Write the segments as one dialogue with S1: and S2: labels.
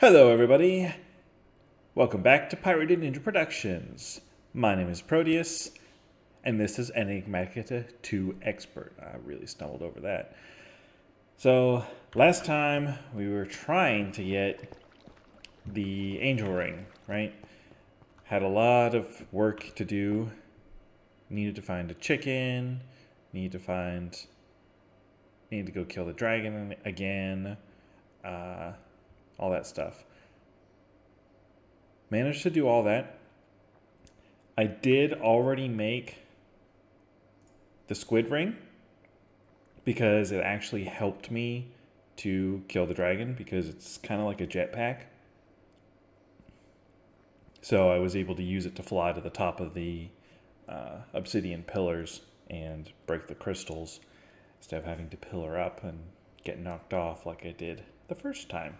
S1: Hello everybody, welcome back to Pirated Ninja Productions. My name is Protius, and this is Enigmatica 2 Expert. I really stumbled over that. So, last time we were trying to get the angel ring, right? Had a lot of work to do. Needed to find a chicken, needed to go kill the dragon again, all that stuff. Managed to do all that. I did already make the squid ring because it actually helped me to kill the dragon because it's kind of like a jetpack. So I was able to use it to fly to the top of the obsidian pillars and break the crystals instead of having to pillar up and get knocked off like I did the first time.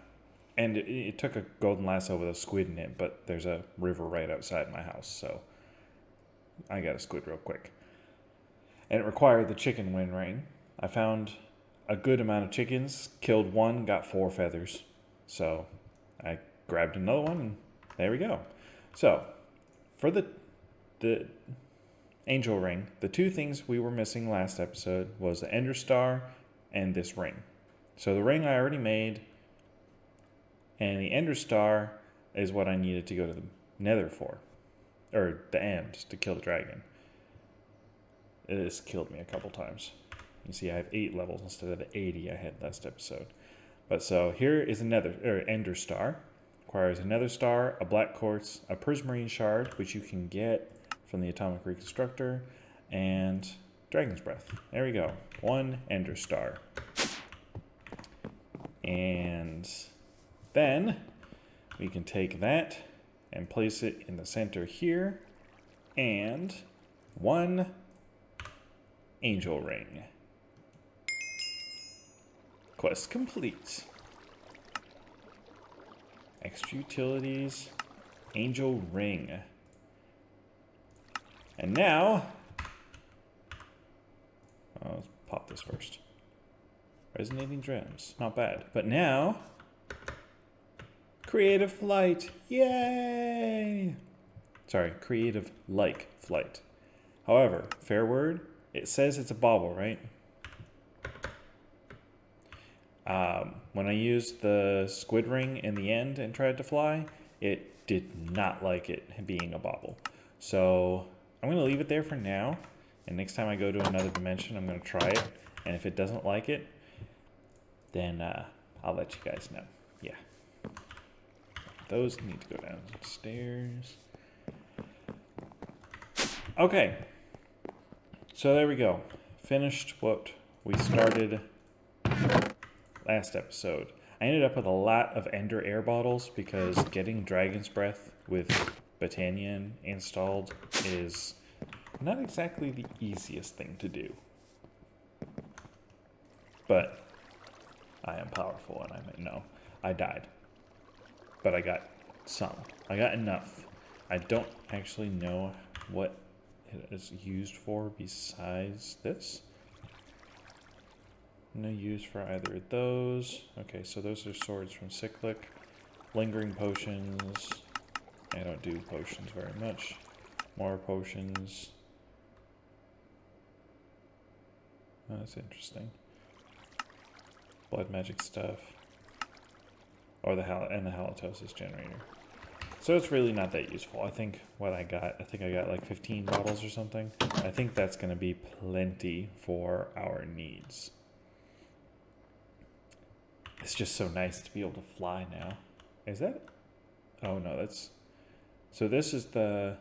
S1: And it took a golden lasso with a squid in it, but there's a river right outside my house, so I got a squid real quick. And it required the chicken wing ring. I found a good amount of chickens, killed one, got 4 feathers. So I grabbed another one, and there we go. So, for the angel ring, the 2 things we were missing last episode was the ender star and this ring. So the ring I already made, and the ender star is what I needed to go to the nether for. Or the end, to kill the dragon. This killed me a couple times. You see I have 8 levels instead of the 80 I had last episode. But so here is another ender star. Requires a nether star, a black quartz, a prismarine shard, which you can get from the atomic reconstructor, and dragon's breath. There we go. 1 ender star. And then we can take that and place it in the center here, and 1 angel ring. Quest complete. Extra utilities, angel ring. And now, let's pop this first. Resonating gems, not bad. But now, creative flight, yay! Sorry, creative like flight. However, fair word, it says it's a bauble, right? When I used the squid ring in the end and tried to fly, it did not like it being a bauble. So I'm going to leave it there for now, and next time I go to another dimension, I'm going to try it, and if it doesn't like it, then I'll let you guys know. Yeah. Those need to go downstairs. Okay. So there we go. Finished what we started last episode. I ended up with a lot of ender air bottles because getting dragon's breath with Botanian installed is not exactly the easiest thing to do. But I am powerful, and I died. But I got some. I got enough. I don't actually know what it is used for besides this. No use for either of those. Okay, so those are swords from Cyclic. Lingering potions. I don't do potions very much. More potions. Oh, that's interesting. Blood magic stuff. Or the halitosis generator. So it's really not that useful. I think I got like 15 bottles or something. I think that's going to be plenty for our needs. It's just so nice to be able to fly now. Is that? Oh no, that's... So this is the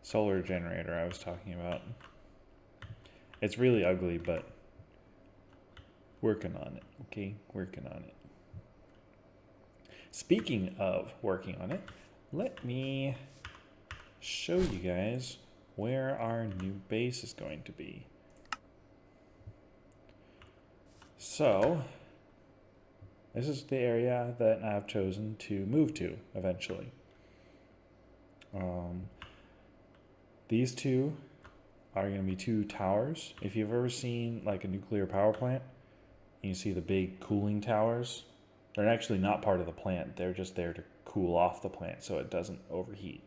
S1: solar generator I was talking about. It's really ugly, but working on it, okay? Working on it. Speaking of working on it, let me show you guys where our new base is going to be. So, this is the area that I've chosen to move to eventually. These 2 are going to be 2 towers. If you've ever seen like a nuclear power plant, you see the big cooling towers They're actually not part of the plant. They're just there to cool off the plant so it doesn't overheat.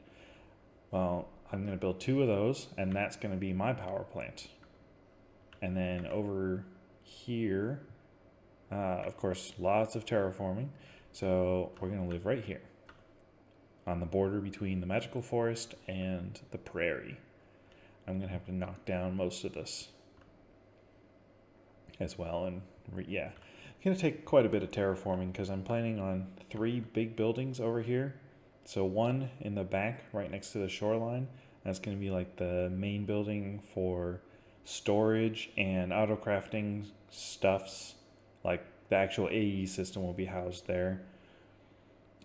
S1: Well, I'm going to build 2 of those, and that's going to be my power plant. And then over here, of course, lots of terraforming. So we're going to live right here on the border between the magical forest and the prairie. I'm going to have to knock down most of this as well. And yeah, it's going to take quite a bit of terraforming because I'm planning on 3 big buildings over here. So 1 in the back right next to the shoreline. That's going to be like the main building for storage and auto crafting stuffs. Like the actual AE system will be housed there.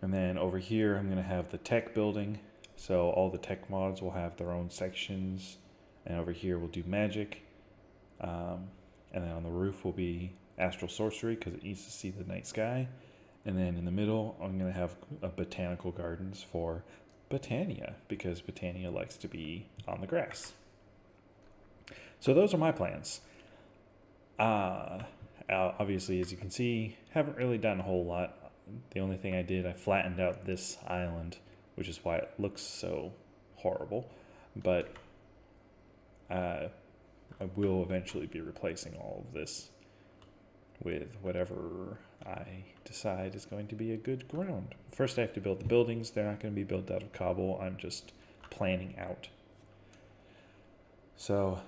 S1: And then over here I'm going to have the tech building. So all the tech mods will have their own sections. And over here we'll do magic. And then on the roof will be astral sorcery because it needs to see the night sky. And then in the middle I'm going to have botanical gardens for Botania because Botania likes to be on the grass. So those are my plans. Obviously, as you can see, haven't really done a whole lot. The only thing I did, I flattened out this island, which is why it looks so horrible. But I will eventually be replacing all of this with whatever I decide is going to be a good ground. First I have to build the buildings. They're not going to be built out of cobble. I'm just planning out. So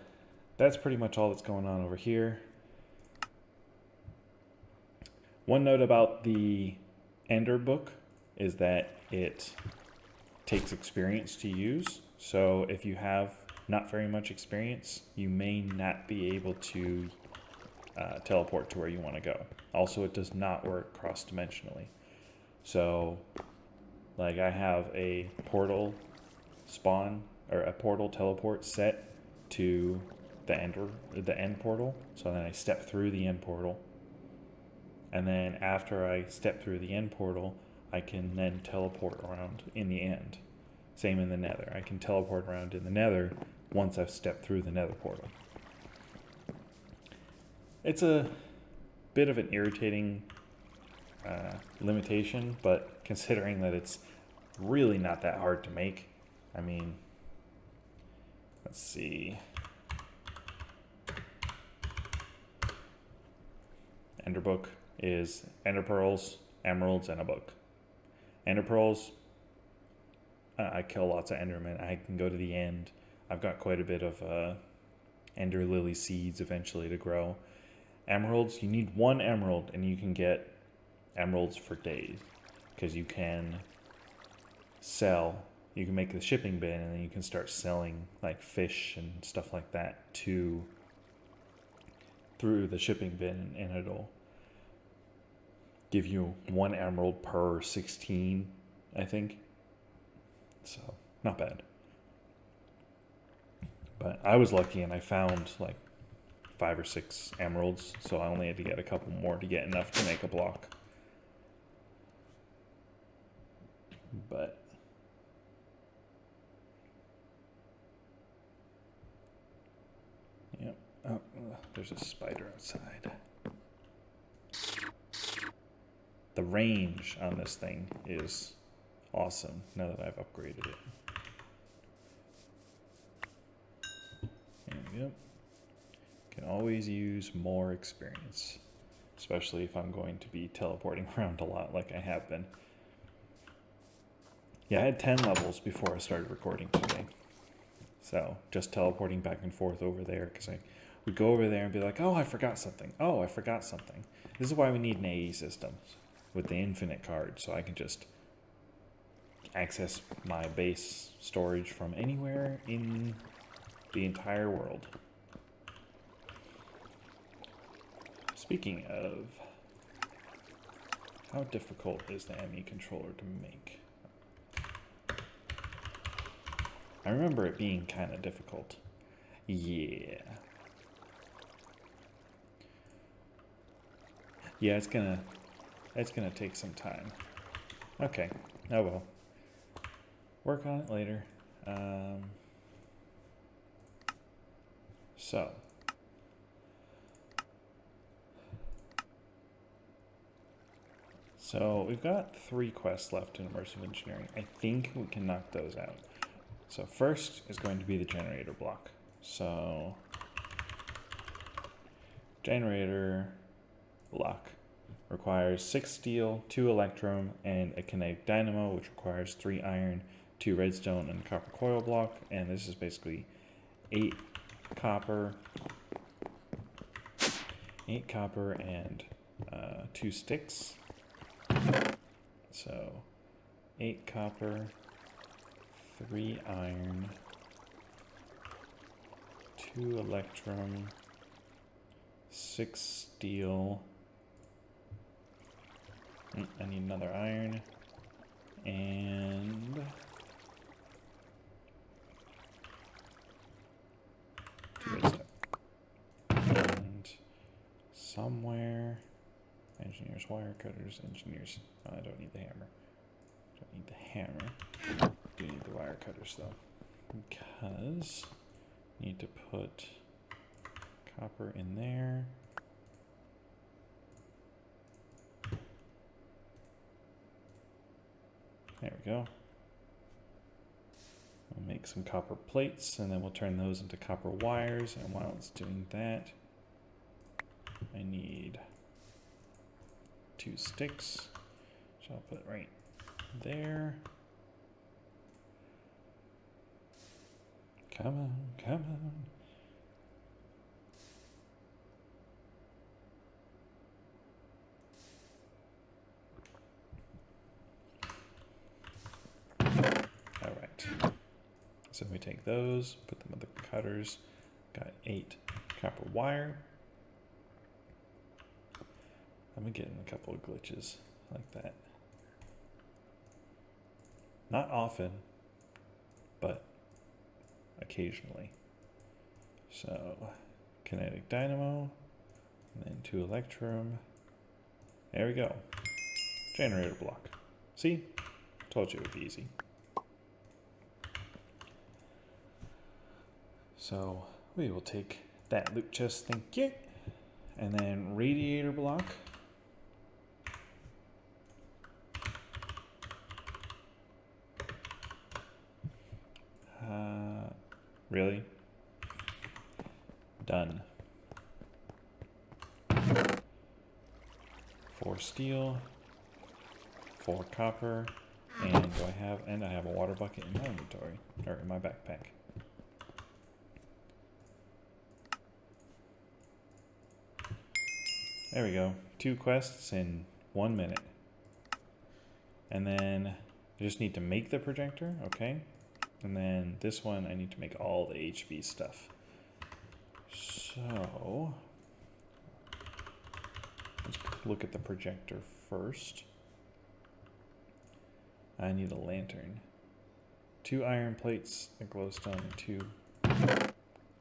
S1: that's pretty much all that's going on over here. One note about the Ender book is that it takes experience to use. So if you have not very much experience, you may not be able to teleport to where you want to go. Also, it does not work cross-dimensionally. So, like I have a portal spawn or a portal teleport set to the end portal. So then I step through the end portal. And then after I step through the end portal, I can then teleport around in the end. Same in the nether. I can teleport around in the nether once I've stepped through the nether portal. It's a bit of an irritating limitation, but considering that it's really not that hard to make, I mean, let's see. Ender book is ender pearls, emeralds, and a book. Ender pearls, I kill lots of endermen. I can go to the end. I've got quite a bit of ender lily seeds eventually to grow. Emeralds, you need 1 emerald and you can get emeralds for days because you can sell. You can make the shipping bin and then you can start selling like fish and stuff like that through the shipping bin, and it'll give you 1 emerald per 16, I think. So, not bad. But I was lucky and I found like 5 or 6 emeralds, so I only had to get a couple more to get enough to make a block. But yeah, oh, there's a spider outside. The range on this thing is awesome now that I've upgraded it. There we go. Can always use more experience, especially if I'm going to be teleporting around a lot like I have been. Yeah, I had 10 levels before I started recording today. So just teleporting back and forth over there because I would go over there and be like, oh, I forgot something. Oh, I forgot something. This is why we need an AE system with the infinite card, so I can just access my base storage from anywhere in the entire world. Speaking of, how difficult is the ME controller to make? I remember it being kind of difficult. Yeah. Yeah, it's gonna take some time. Okay. Oh well. Work on it later. So. So we've got 3 quests left in immersive engineering. I think we can knock those out. So first is going to be the generator block. So generator block requires 6 steel, 2 electrum, and a kinetic dynamo, which requires 3 iron, 2 redstone, and a copper coil block. And this is basically 8 copper, and 2 sticks. So 8 copper, 3 iron, 2 electrum, 6 steel. I need another iron, and 2 redstone. And somewhere, engineers, wire cutters, engineers. Oh, I don't need the hammer. Don't need the hammer. Do need the wire cutters though, because I need to put copper in there. There we go. We'll make some copper plates, and then we'll turn those into copper wires. And while it's doing that, I need 2 sticks, which I'll put right there. Come on, come on. All right. So we take those, put them with the cutters. Got 8 copper wire. I'm getting a couple of glitches like that. Not often, but occasionally. So, kinetic dynamo, and then 2 electrum. There we go. Generator block. See? Told you it would be easy. So, we will take that loot chest, thank you. And then radiator block. Really? Done. 4 steel, 4 copper, and I have a water bucket in my inventory, or in my backpack. There we go. 2 quests in 1 minute. And then I just need to make the projector, okay? And then this one, I need to make all the HV stuff. So, let's look at the projector first. I need a lantern. 2 iron plates, a glowstone, and 2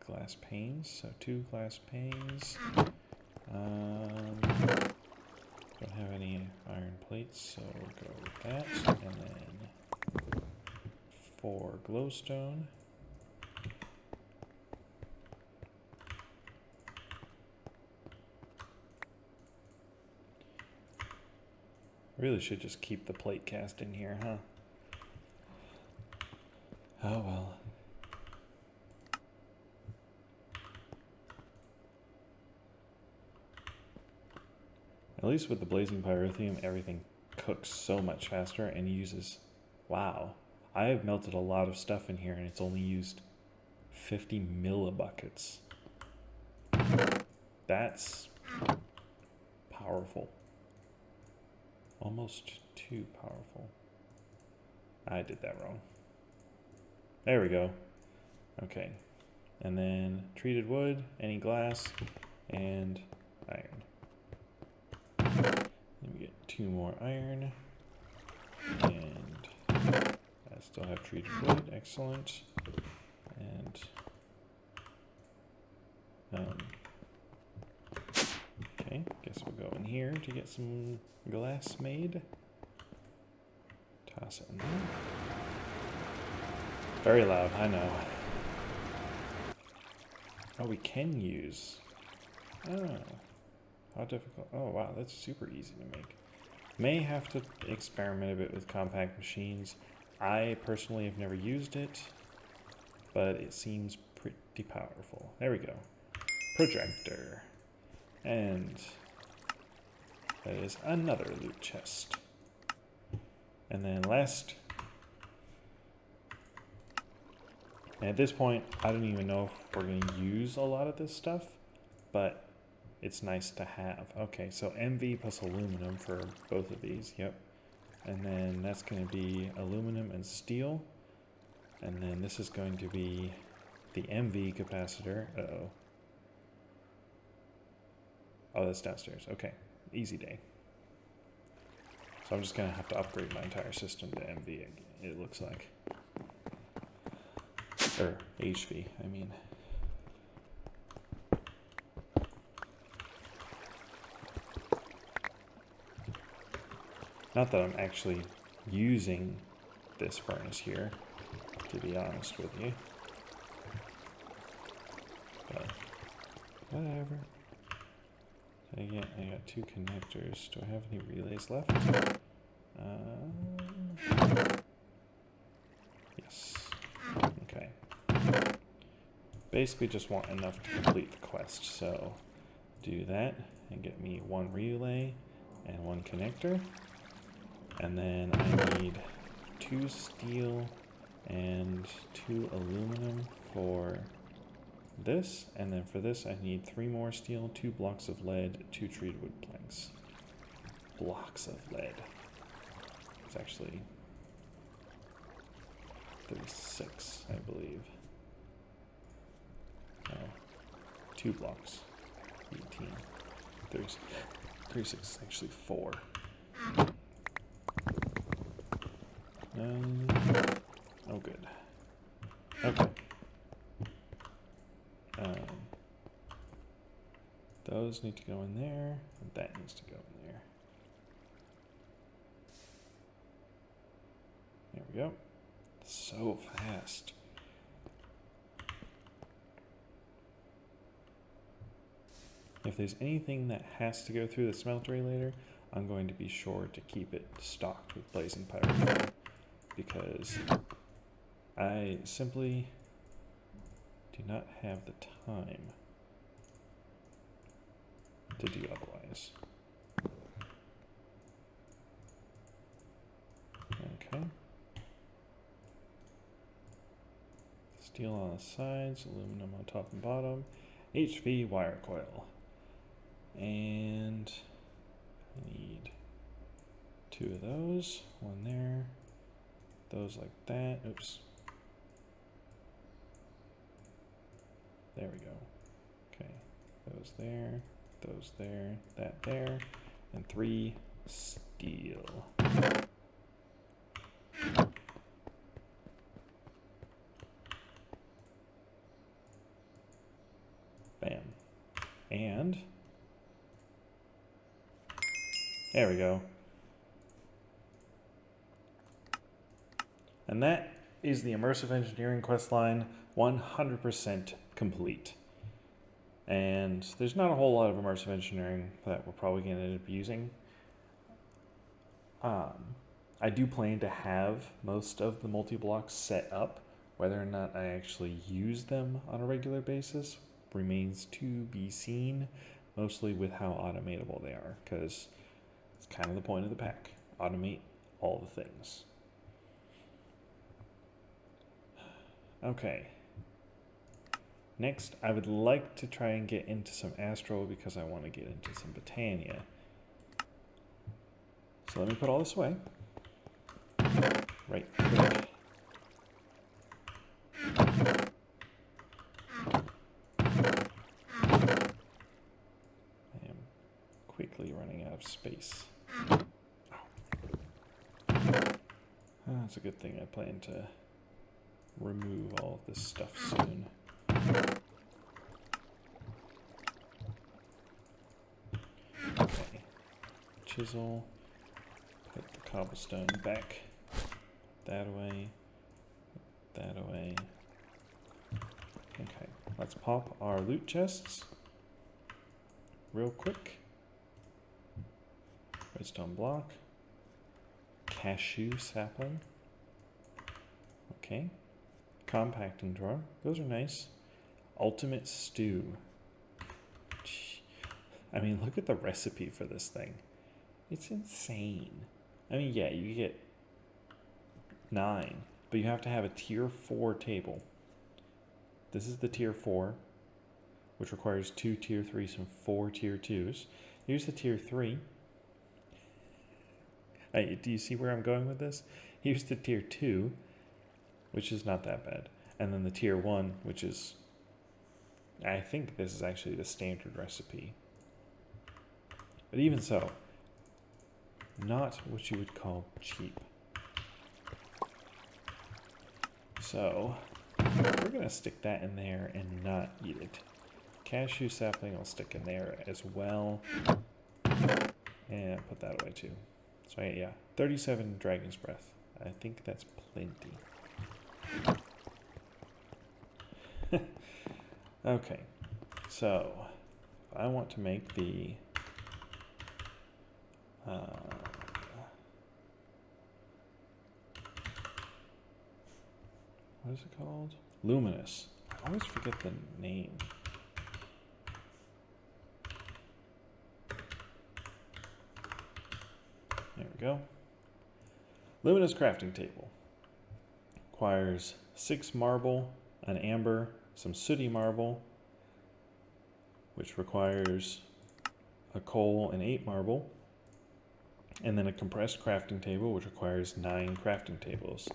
S1: glass panes. So 2 glass panes. Don't have any iron plates, so we'll go with that. And then 4 glowstone. Really should just keep the plate cast in here, huh? Oh well. At least with the blazing pyrotheum, everything cooks so much faster and uses... Wow. I have melted a lot of stuff in here and it's only used 50 millibuckets. That's powerful. Almost too powerful. I did that wrong. There we go. Okay. And then treated wood, any glass, and iron. Then we get 2 more iron. And I still have treated wood. Excellent. And okay, guess we'll go in here to get some glass made. Toss it in there. Very loud, I know. Oh, we can use... Oh. How difficult? Oh, wow, that's super easy to make. May have to experiment a bit with compact machines. I personally have never used it, but it seems pretty powerful. There we go. Projector. And that is another loot chest. And then last, and at this point, I don't even know if we're going to use a lot of this stuff, but it's nice to have. Okay, so MV plus aluminum for both of these, yep. And then that's going to be aluminum and steel. And then this is going to be the MV capacitor. Uh-oh. Oh, that's downstairs. Okay, easy day. So I'm just going to have to upgrade my entire system to MV, it looks like. Or HV, I mean. Not that I'm actually using this furnace here, to be honest with you. But whatever. So again, I got 2 connectors. Do I have any relays left? Yes. Okay. Basically just want enough to complete the quest, so do that and get me 1 relay and 1 connector. And then I need 2 steel and 2 aluminum for this. And then for this, I need 3 more steel, 2 blocks of lead, 2 treated wood planks. Blocks of lead. It's actually 36, I believe. No, 2 blocks. 18. 36 is actually 4. Oh, good. Okay. Those need to go in there, and that needs to go in there. There we go. So fast. If there's anything that has to go through the smeltery later, I'm going to be sure to keep it stocked with blazing pyrogen, because I simply do not have the time to do otherwise. Okay. Steel on the sides, aluminum on top and bottom, HV wire coil. And I need 2 of those, 1 there, those like that, oops. There we go. Okay, those there, that there, and 3 steel. Bam. And there we go. And that is the Immersive Engineering questline 100% complete. And there's not a whole lot of Immersive Engineering that we're probably going to end up using. I do plan to have most of the multi-blocks set up. Whether or not I actually use them on a regular basis remains to be seen, mostly with how automatable they are, because it's kind of the point of the pack. Automate all the things. Okay. Next, I would like to try and get into some Astro because I want to get into some Botania. So let me put all this away. Right click. I am quickly running out of space. That's a good thing. I plan to remove all of this stuff soon. Okay. Chisel. Put the cobblestone back. That away. That away. Okay. Let's pop our loot chests real quick. Redstone block. cashew sapling. Okay. Compacting drawer. Those are nice. Ultimate stew. I mean, look at the recipe for this thing. It's insane. I mean, yeah, you get 9, but you have to have a tier 4 table. This is the tier 4, which requires 2 tier 3s and 4 tier 2s. Here's the tier 3. Do you see where I'm going with this? Here's the tier 2, which is not that bad. And then the tier 1, which is, I think this is actually the standard recipe. But even so, not what you would call cheap. So, we're going to stick that in there and not eat it. Cashew sapling I'll stick in there as well. And put that away too. So yeah, 37 Dragon's Breath. I think that's plenty. Okay, so if I want to make the what is it called? Luminous. I always forget the name. There we go. Luminous crafting table. Requires 6 marble, an amber, some sooty marble, which requires a coal and 8 marble, and then a compressed crafting table, which requires 9 crafting tables.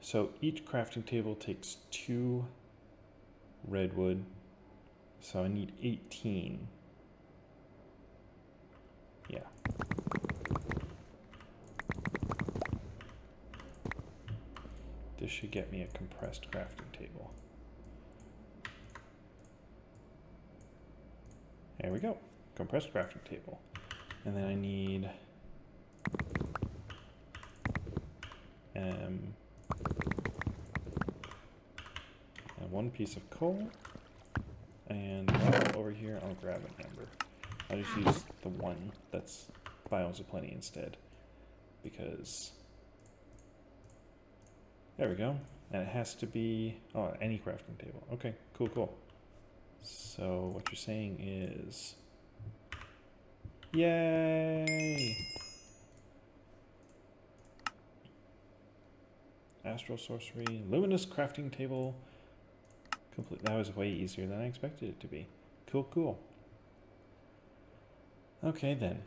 S1: So each crafting table takes 2 redwood, so I need 18. Yeah. This should get me a compressed crafting table. There we go. Compressed crafting table. And then I need and 1 piece of coal. And over here, I'll grab an amber. I'll just use the one that's Biomes of Plenty instead. Because there we go. And it has to be, oh, any crafting table. Okay, cool, cool. So what you're saying is, yay! Astral Sorcery, Luminous Crafting Table, complete. That was way easier than I expected it to be. Cool, cool. Okay then.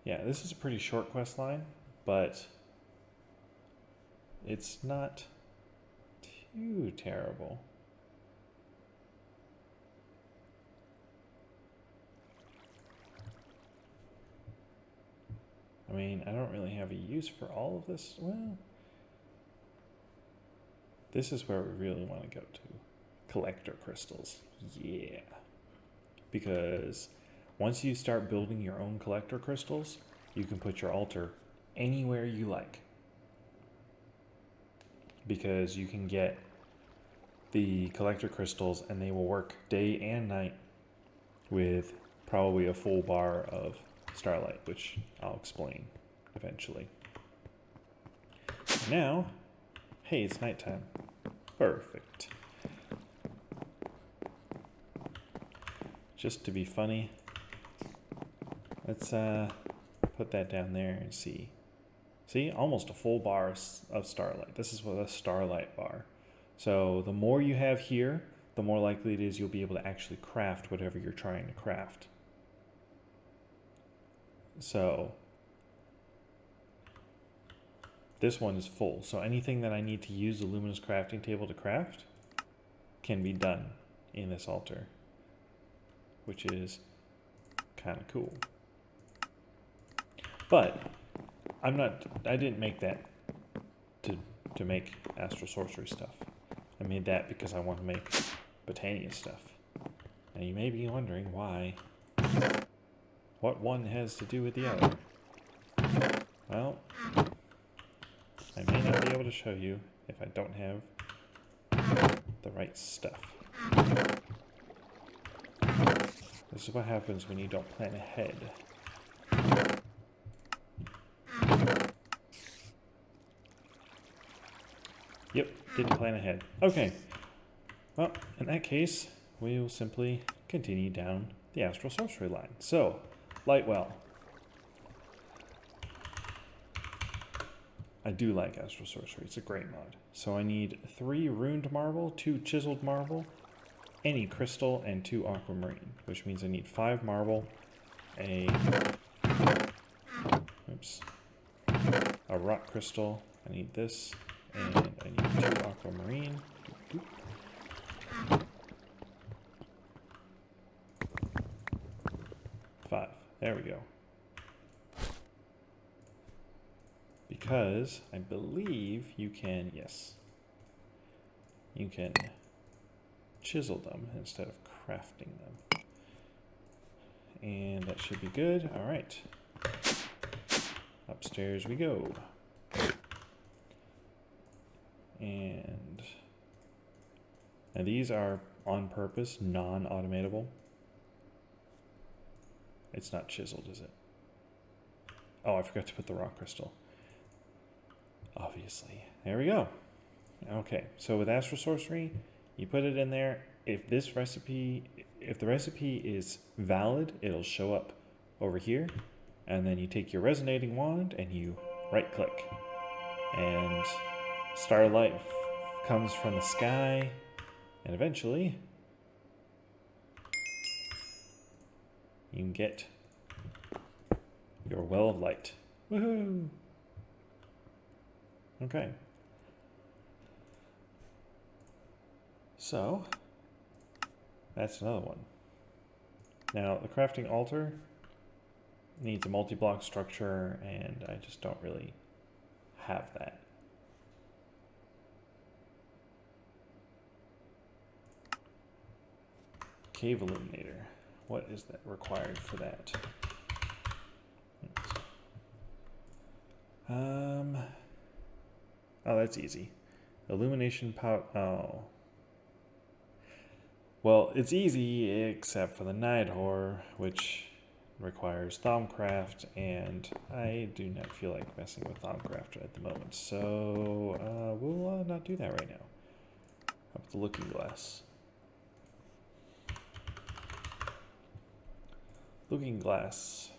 S1: Yeah, this is a pretty short quest line, but it's not too terrible. I mean, I don't really have a use for all of this. Well, this is where we really want to go to. Collector crystals. Yeah. Because once you start building your own collector crystals, you can put your altar anywhere you like. Because you can get the collector crystals and they will work day and night with probably a full bar of starlight, which I'll explain eventually. Now, hey, it's nighttime. Perfect. Just to be funny, let's put that down there and see. See, almost a full bar of starlight. This is what a starlight bar. So the more you have here, the more likely it is you'll be able to actually craft whatever you're trying to craft. So this one is full. So anything that I need to use the luminous crafting table to craft can be done in this altar, which is kind of cool. But I didn't make that to make astral sorcery stuff. I made that because I want to make Botania stuff. Now you may be wondering why, what one has to do with the other. Well, I may not be able to show you if I don't have the right stuff. This is what happens when you don't plan ahead. Yep, didn't plan ahead. Okay. Well, in that case, we will simply continue down the Astral Sorcery line. So, Lightwell. I do like Astral Sorcery. It's a great mod. So I need 3 runed marble, 2 chiseled marble, any crystal, and 2 aquamarine, which means I need 5 marble, a rock crystal. I need this, and I need 2 aquamarine. 5. There we go. Because I believe you can, yes, you can chisel them instead of crafting them. And that should be good. All right. Upstairs we go. And these are on purpose, non-automatable. It's not chiseled, is it? Oh, I forgot to put the rock crystal. Obviously. There we go. Okay, so with Astral Sorcery, you put it in there. If the recipe is valid, it'll show up over here. And then you take your resonating wand and you right click. And starlight comes from the sky. And eventually, you can get your well of light. Woohoo! Okay. So, that's another one. Now, the crafting altar needs a multi-block structure, and I just don't really have that. Cave illuminator. What is that required for that? Oh, that's easy. Illumination power. Oh. Well, it's easy except for the Night Horror, which requires Thaumcraft, and I do not feel like messing with Thaumcraft at the moment. So, we'll not do that right now. How about the Looking Glass? Looking Glass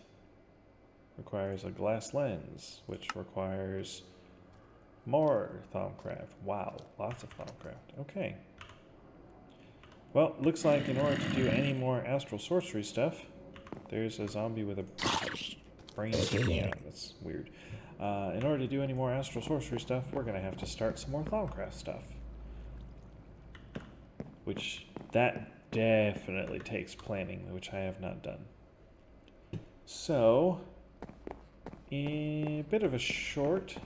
S1: requires a glass lens, which requires more Thaumcraft. Wow, lots of Thaumcraft. Okay. Well, looks like in order to do any more Astral Sorcery stuff, there's a zombie with a brain sticking out. That's weird. In order to do any more Astral Sorcery stuff, we're going to have to start some more Thaumcraft stuff. Which, that definitely takes planning, which I have not done. So, a bit of a short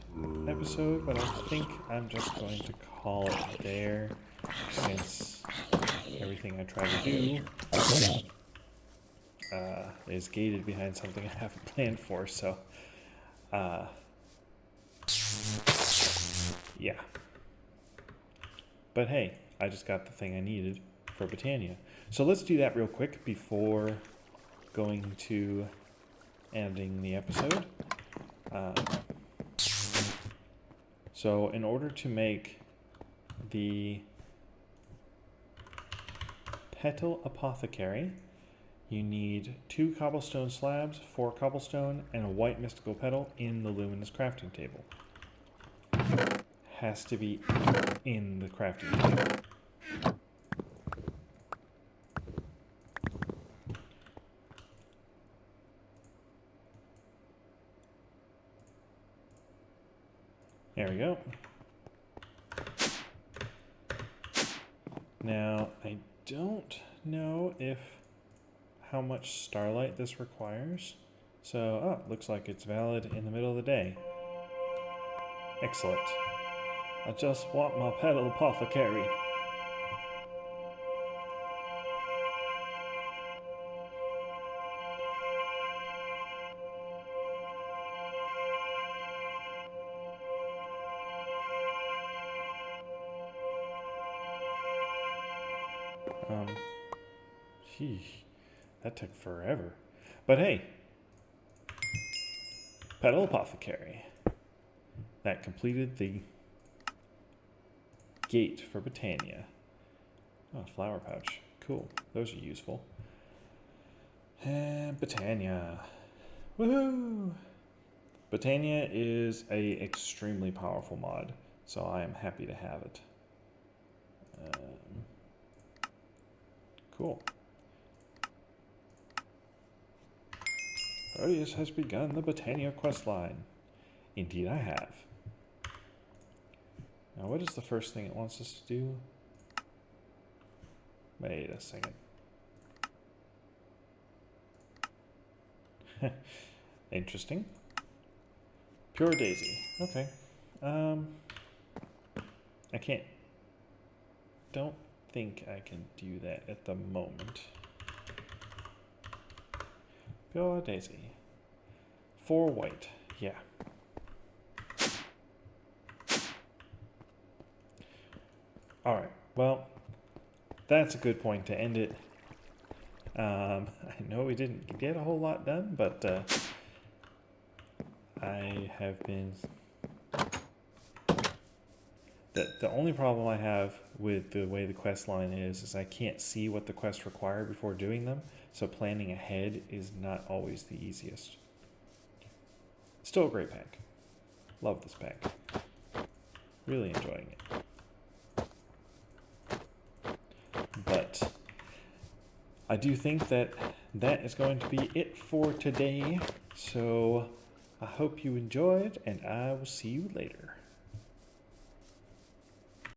S1: episode, but I think I'm just going to call it there, since everything I try to do is gated behind something I haven't planned for, so, yeah. But hey, I just got the thing I needed for Britannia. So let's do that real quick before going to ending the episode. So in order to make the Petal Apothecary, you need 2 cobblestone slabs, 4 cobblestone, and a white mystical petal in the luminous crafting table. Has to be in the crafting table. There we go. Now, I don't know how much starlight this requires. So, looks like it's valid in the middle of the day. Excellent. I just want my Petal Apothecary. That took forever. But hey, Petal Apothecary. That completed the gate for Britannia. Oh, flower pouch. Cool. Those are useful. And Britannia. Woohoo! Britannia is a extremely powerful mod, so I am happy to have it. Cool. Protius has begun the Britannia questline. Indeed I have. Now what is the first thing it wants us to do? Wait a second. Interesting. Pure Daisy. Okay. I can't. Don't think I can do that at the moment. Pure Daisy. 4 white. Yeah. Alright. Well, that's a good point to end it. I know we didn't get a whole lot done, but I have been... The only problem I have with the way the quest line is I can't see what the quests require before doing them, so planning ahead is not always the easiest. Still a great pack. Love this pack. Really enjoying it. But I do think that is going to be it for today, so I hope you enjoyed, and I will see you later.